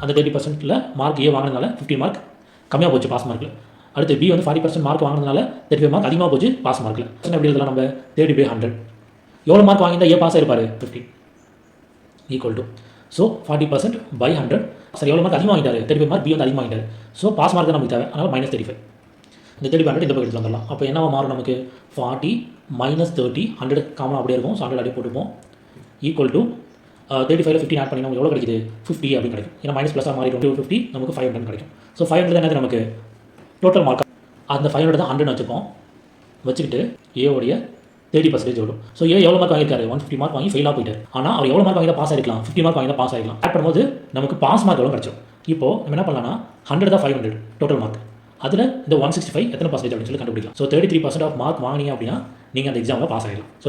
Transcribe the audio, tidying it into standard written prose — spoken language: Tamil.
அந்த 30%ல் மார்க் ஏ வாங்கினதுனால 15 மார்க் கம்மியாக போச்சு பாஸ் மார்க்கில். அடுத்து பி வந்து 40% மார்க் வாங்கினதுனால 35 மார்க் அதிகமாக போச்சு பாஸ் மார்க்கில். எப்படி எழுதலாம் நம்ம 30/100 எவ்வளோ மார்க் வாங்கியிருந்தா ஏ பாஸ் ஆகிருப்பார் 15 ஈக்குவல் டு ஸோ 40%/100 சரி எவ்வளோ மார்க் அதிகமாக வாங்கிட்டாரு 35 மார்க் பி வந்து அதிகமாக வாங்கிட்டாரு. ஸோ பாஸ் மார்க் நமக்கு தேவை அதனால் -35 இந்த 30/100 இந்த பக்கம் எடுத்து வந்துடலாம். அப்போ என்னவா மாறும் நமக்கு 40 - 30 100 காமனாக அப்படியே இருக்கும். ஸோ 100 அப்படியே போட்டுப்போம் ஈக்குவல் டு 35ல் 15 ஆட் பண்ணி நமக்கு எவ்வளோ கிடைக்குது 50 அப்படின்னு கிடைக்கும். ஏன்னா மைனஸ் ப்ளஸாக மாறி 250 நமக்கு 500 கிடைக்கும். ஸோ 500 என்னது நமக்கு டோட்டல் மார்க். அந்த 500 தான் 100 வச்சுப்போம். வச்சுக்கிட்டு ஏவோடைய 30% வரும். ஸோ ஏ எவ்வளோ மார்க் வாங்கியிருக்காரு 150 மார்க் வாங்கி ஃபெயிலாக போயிட்டார். ஆனால் அவர் எவ்வளோ மார்க் வாங்கினா பாஸ் ஆகிருக்கலாம் 50 மார்க் வாங்கினா பாஸ் ஆகிடலாம். ஆட் பண்ணும்போது நமக்கு பாஸ் மார்க் எவ்வளோ கிடச்சிடும். இப்போது நம்ம என்ன பண்ணலாம்னா 100 தான் 500 டோட்டல் மார்க். அதில் இந்த 165 எத்தனை % அப்படின்னு சொல்லி கண்டுபிடிக்கலாம். ஸோ 33% ஆஃப் மார்க் வாங்கினீங்க அப்படின்னா நீங்கள் அந்த எக்ஸாமில் பாஸ் ஆகிடலாம். ஸோ